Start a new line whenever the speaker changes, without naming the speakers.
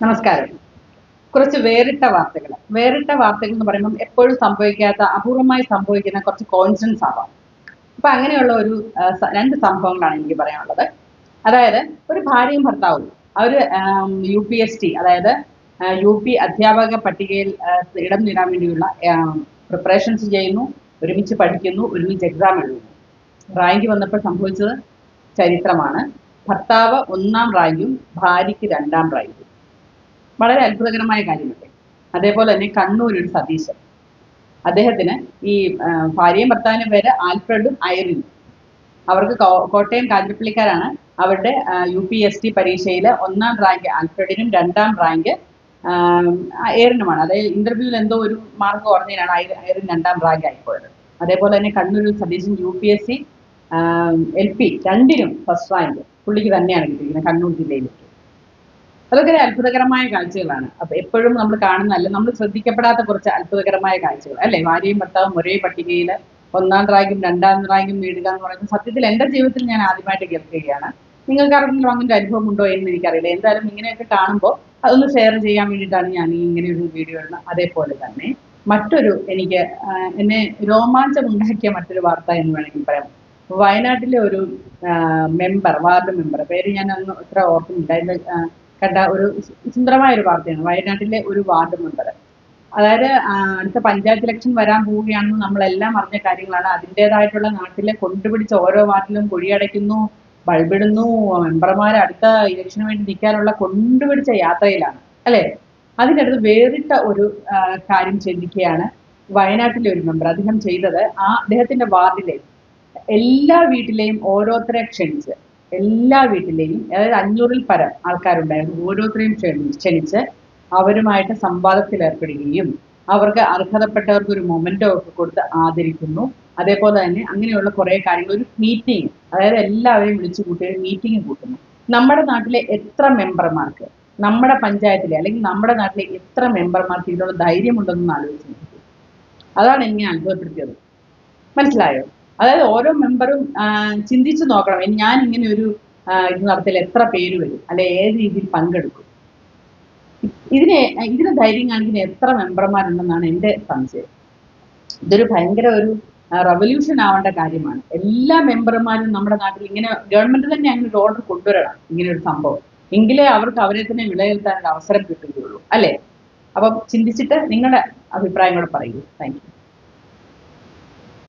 നമസ്കാരം. കുറച്ച് വേറിട്ട വാർത്തകൾ എന്ന് പറയുമ്പോൾ എപ്പോഴും സംഭവിക്കാത്ത, അപൂർവമായി സംഭവിക്കുന്ന കുറച്ച് കോയിൻസിഡൻസ് ആവാം. അപ്പൊ അങ്ങനെയുള്ള ഒരു രണ്ട് സംഭവങ്ങളാണ് എനിക്ക് പറയാനുള്ളത്. അതായത് ഒരു ഭാര്യയും ഭർത്താവും അവര് UPST, അതായത് UP അധ്യാപക പട്ടികയിൽ ഇടം നേടാൻ വേണ്ടിയുള്ള പ്രിപ്പറേഷൻസ് ചെയ്യുന്നു, ഒരുമിച്ച് പഠിക്കുന്നു, ഒരുമിച്ച് എക്സാം എഴുതുന്നു. റാങ്ക് വന്നപ്പോൾ സംഭവിച്ചത് ചരിത്രമാണ്. ഭർത്താവ് 1ാം റാങ്കും ഭാര്യയ്ക്ക് 2ാം റാങ്കും. വളരെ അത്ഭുതകരമായ കാര്യമല്ലേ. അതേപോലെ തന്നെ കണ്ണൂർ ഒരു സതീശൻ, അദ്ദേഹത്തിന് ഈ ഭാര്യയും ഭർത്താവിന്റെ പേര് ആൽഫ്രഡും ഐറിനും. അവർക്ക് കോട്ടയം കാഞ്ഞിരപ്പള്ളിക്കാരാണ്. അവരുടെ UPST പരീക്ഷയിൽ 1ാം റാങ്ക് ആൽഫ്രഡിനും 2ാം റാങ്ക് ഐറിനുമാണ്. അതായത് ഇന്റർവ്യൂവിൽ എന്തോ ഒരു മാർക്ക് കുറഞ്ഞതിനാണ് ഐറിൻ 2ാം റാങ്ക് ആയിപ്പോയത്. അതേപോലെ തന്നെ കണ്ണൂർ സതീശൻ UPSC LP രണ്ടിനും ഫസ്റ്റ് റാങ്ക് പുള്ളിക്ക് തന്നെയാണ് കിട്ടിയിരിക്കുന്നത്, കണ്ണൂർ ജില്ലയിലേക്ക്. അതൊക്കെ അത്ഭുതകരമായ കാഴ്ചകളാണ്. അപ്പൊ എപ്പോഴും നമ്മൾ കാണുന്നതല്ല, നമ്മൾ ശ്രദ്ധിക്കപ്പെടാത്ത കുറച്ച് അത്ഭുതകരമായ കാഴ്ചകൾ അല്ലെ. ഭാര്യയും ഭർത്താവും ഒരേ പട്ടികയിൽ 1ാം റാങ്കും 2ാം റാങ്കും നേടുക എന്ന് പറയുന്നത് സത്യത്തിൽ എൻ്റെ ജീവിതത്തിൽ ഞാൻ ആദ്യമായിട്ട് കേൾക്കുകയാണ്. നിങ്ങൾക്ക് ആർക്കെങ്കിലും അങ്ങനെ അനുഭവം ഉണ്ടോ എന്ന് എനിക്കറിയില്ല. എന്തായാലും ഇങ്ങനെയൊക്കെ കാണുമ്പോൾ അതൊന്ന് ഷെയർ ചെയ്യാൻ വേണ്ടിയിട്ടാണ് ഞാൻ ഇങ്ങനെ ഒരു വീഡിയോ ഇടുന്നത്. അതേപോലെ തന്നെ മറ്റൊരു എനിക്ക് എന്നെ രോമാഞ്ചം ഉണ്ടാക്കിയ മറ്റൊരു വാർത്ത എന്ന് വേണമെങ്കിൽ പറയാം. വയനാട്ടിലെ ഒരു വാർഡ് മെമ്പർ, പേര് ഞാൻ അന്ന് ഇത്ര ഓർക്കുന്നില്ല, കണ്ട ഒരു സുന്ദരമായ ഒരു വാർത്തയാണ്. വയനാട്ടിലെ ഒരു വാർഡ് മെമ്പർ, അതായത് അടുത്ത പഞ്ചായത്ത് ഇലക്ഷൻ വരാൻ പോവുകയാണെന്ന് നമ്മളെല്ലാം അറിഞ്ഞ കാര്യങ്ങളാണ്. അതിൻ്റെതായിട്ടുള്ള നാട്ടിലെ കൊണ്ടുപിടിച്ച് ഓരോ വാർഡിലും കുഴിയടയ്ക്കുന്നു, ബൾബിടുന്നു, മെമ്പർമാരെ അടുത്ത ഇലക്ഷന് വേണ്ടി നിൽക്കാനുള്ള കൊണ്ടുപിടിച്ച യാത്രയിലാണ് അല്ലേ. അതിനടുത്ത് വേറിട്ട ഒരു കാര്യം ചിന്തിക്കുകയാണ് വയനാട്ടിലെ ഒരു മെമ്പർ. അദ്ദേഹം ചെയ്തത് അദ്ദേഹത്തിന്റെ വാർഡിലെ എല്ലാ വീട്ടിലെയും ഓരോരുത്തരെ ക്ഷണിച്ച്, എല്ലാ വീട്ടിലെയും, അതായത് 500-ൽ പരം ആൾക്കാരുണ്ടായിരുന്നു, ഓരോരുത്തരെയും ക്ഷണിച്ച് അവരുമായിട്ട് സംവാദത്തിൽ ഏർപ്പെടുകയും അവർക്ക് അർഹതപ്പെട്ടവർക്ക് ഒരു മൊമെന്റോ ഒക്കെ കൊടുത്ത് ആദരിക്കുന്നു. അതേപോലെ തന്നെ അങ്ങനെയുള്ള കുറേ കാര്യങ്ങൾ, ഒരു മീറ്റിംഗ്, അതായത് എല്ലാവരെയും വിളിച്ചു കൂട്ടി ഒരു മീറ്റിംഗ് കൂട്ടുന്നു. നമ്മുടെ നാട്ടിലെ എത്ര മെമ്പർമാർക്ക്, നമ്മുടെ പഞ്ചായത്തിലെ അല്ലെങ്കിൽ നമ്മുടെ നാട്ടിലെ എത്ര മെമ്പർമാർക്ക് ഇതിനുള്ള ധൈര്യമുണ്ടെന്ന് ആലോചിച്ചു. അതാണ് എന്നെ അത്ഭുതപ്പെടുത്തിയത്. മനസ്സിലായോ? അതായത് ഓരോ മെമ്പറും ചിന്തിച്ചു നോക്കണം, ഞാൻ ഇങ്ങനെ ഒരു ഇത് നടത്തിയാൽ എത്ര പേര് വരും, അല്ലെ ഏത് രീതിയിൽ പങ്കെടുക്കും. ഇതിന് ധൈര്യം കാണിക്കുന്ന എത്ര മെമ്പർമാരുണ്ടെന്നാണ് എൻ്റെ സംശയം. ഇതൊരു ഭയങ്കര ഒരു റവല്യൂഷൻ ആവേണ്ട കാര്യമാണ്. എല്ലാ മെമ്പർമാരും നമ്മുടെ നാട്ടിൽ ഇങ്ങനെ, ഗവൺമെന്റ് തന്നെ അങ്ങനെ ഒരു ഓർഡർ കൊണ്ടുവരണം, ഇങ്ങനെ ഒരു സംഭവം. എങ്കിലേ അവർക്ക് അവരെ തന്നെ വിലയിരുത്താൻ അവസരം കിട്ടുകയുള്ളൂ അല്ലേ. അപ്പം ചിന്തിച്ചിട്ട് നിങ്ങളുടെ അഭിപ്രായങ്ങൾ പറയൂ. Thank you.